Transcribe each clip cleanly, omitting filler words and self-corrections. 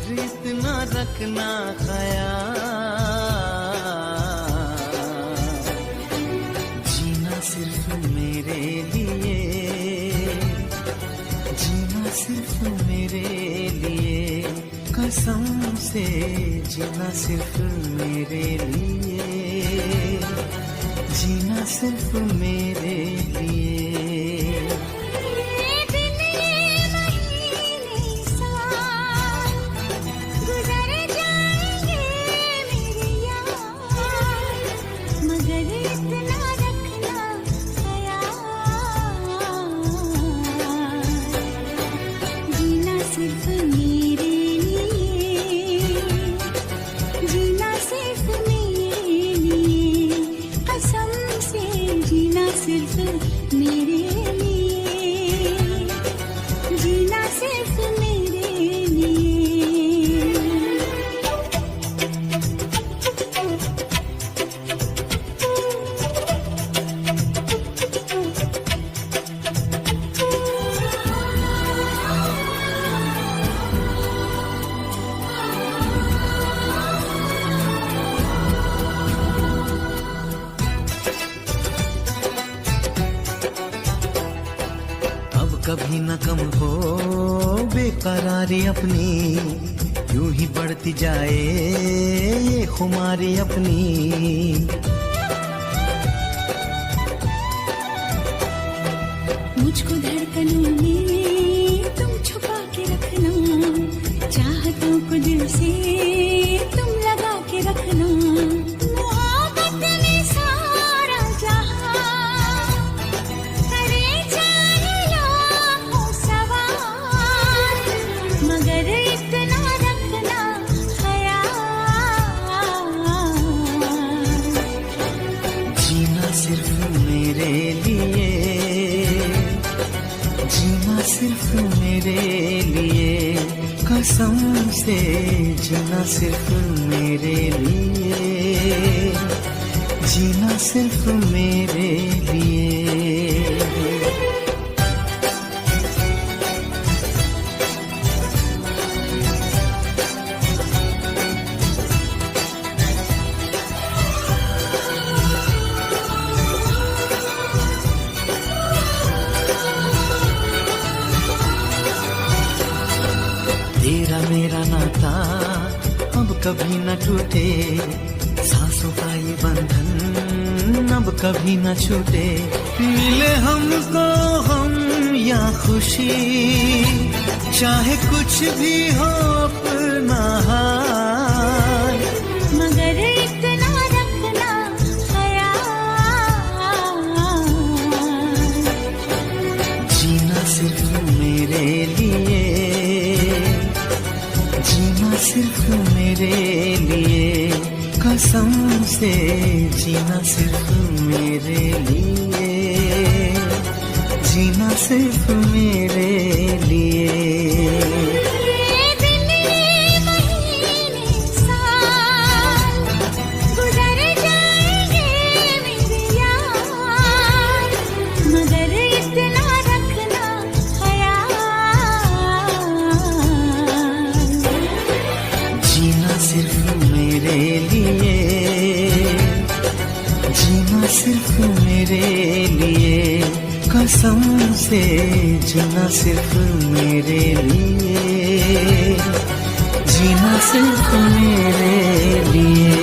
मगर इतना रखना ख्याल, जीना सिर्फ मेरे लिए, जीना सिर्फ मेरे लिए, कसम से जीना सिर्फ मेरे लिए, जीना सिर्फ मेरे लिए। कभी न कम हो बेकरारी अपनी, यूं ही बढ़ती जाए ये खुमारी अपनी। मुझको धड़कनों में तुम छुपा के रखना, चाहतों को दिल से तुम लगा के रखना। सिर्फ मेरे लिए, कसम से जीना सिर्फ मेरे लिए, जीना सिर्फ मेरे लिए। तेरा मेरा नाता अब कभी न टूटे, सांसों का ये बंधन अब कभी न छूटे। मिले हमको हम या खुशी, चाहे कुछ भी हो अपना हाल, मगर इतना रखना ख्याल, जीना सिर्फ मेरे लिए, जीना सिर्फ मेरे लिए, कसम से जीना सिर्फ मेरे लिए, जीना सिर्फ मेरे लिए। सिर्फ मेरे लिए, कसम से जीना सिर्फ मेरे लिए, जीना सिर्फ मेरे लिए।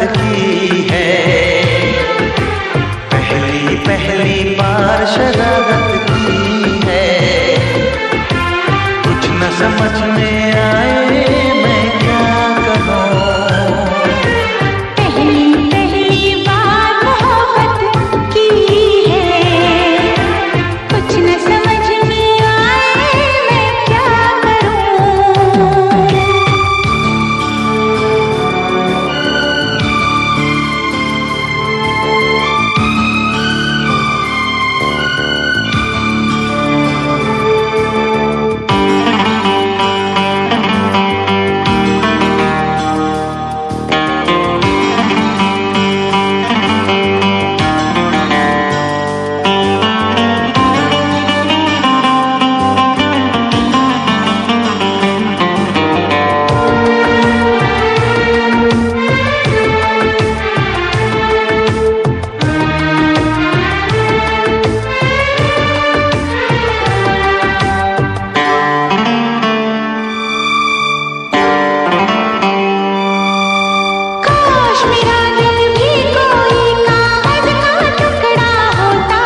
की है, पहली पहली बार शरारत की है। कुछ न समझ में आए मैं क्या करूं। पहली पहली बार मोहब्बत की है, कुछ न समझ में आए मैं क्या करूं। मेरा दिल भी कोई कागज का टुकड़ा होता,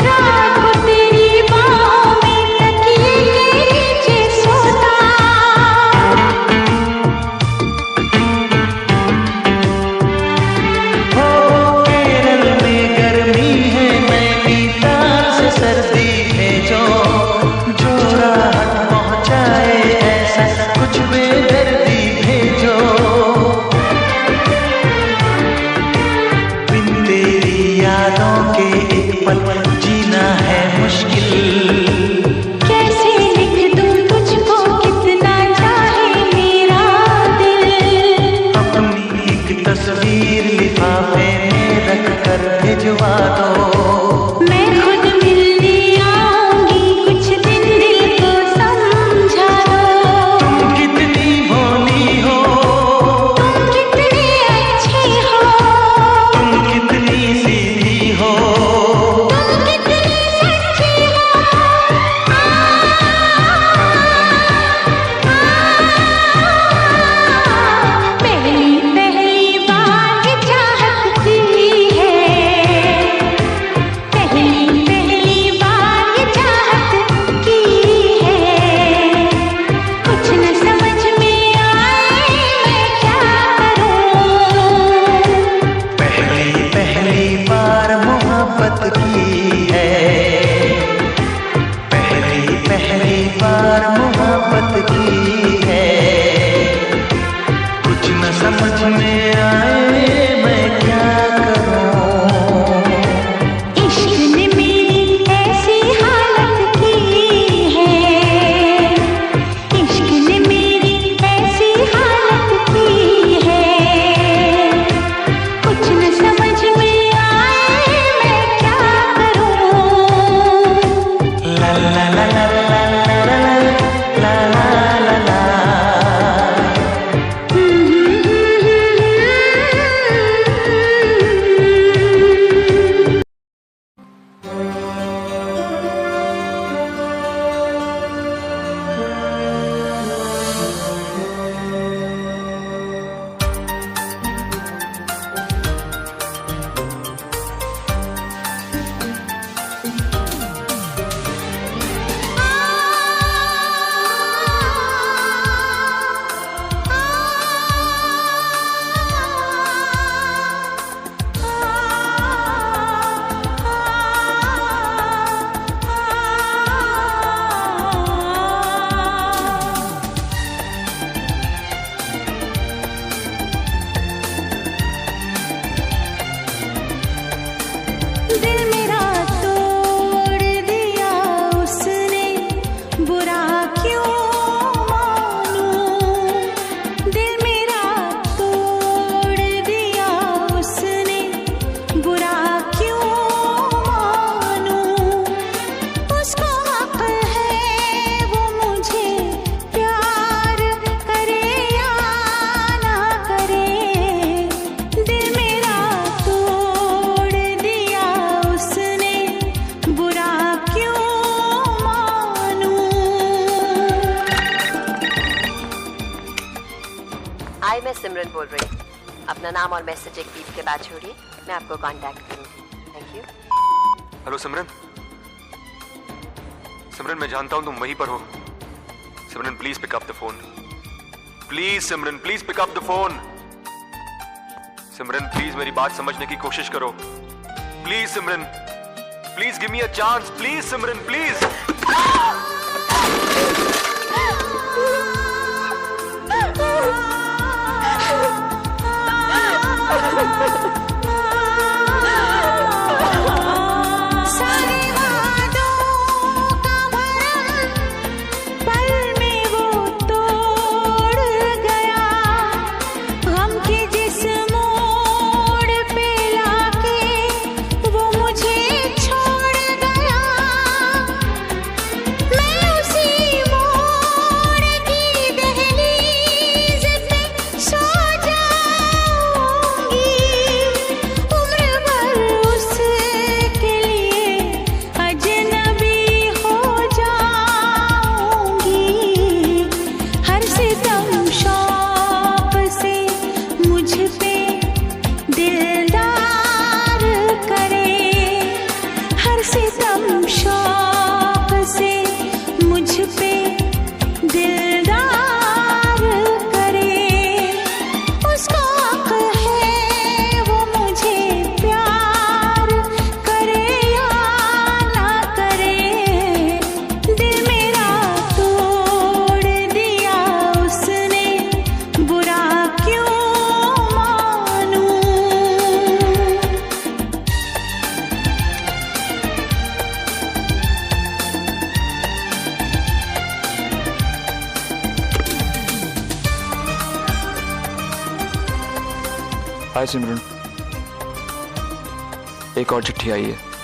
रात को तेरी बाहों में तकिए के नीचे सोता। हो केरल में गर्मी है, नैनीताल से सर्दी है, जो राहत पहुंचाए ऐसा कुछ बेदर्दी भेजो। यादों के एक पल जीना है मुश्किल, कैसे लिख दूं तुझको कितना चाहे मेरा दिल। अपनी एक तस्वीर लिफाफे में रख कर भिजवा दो। मैं खुद मिलने आऊंगी, कुछ दिन दिल को समझा दो। तुम कितनी भोली हो, तुम कितने अच्छे हो, तुम कितनी सीधी हो, तुम कितने सच्चे हो। पहली पहली बार ये चाहत थी अपना नाम और मैसेज एक बीप के बाद छोड़िए, मैं आपको कांटेक्ट करूंगी। Thank you. Hello Simran. Simran मैं जानता हूं तुम वहीं पर हो। Simran please pick up the phone. Please Simran, please pick up the phone. Simran please मेरी बात समझने की कोशिश करो। Please Simran, please give me a chance. Please Simran, please. Hi Simran, एक और चिट्ठी आई है।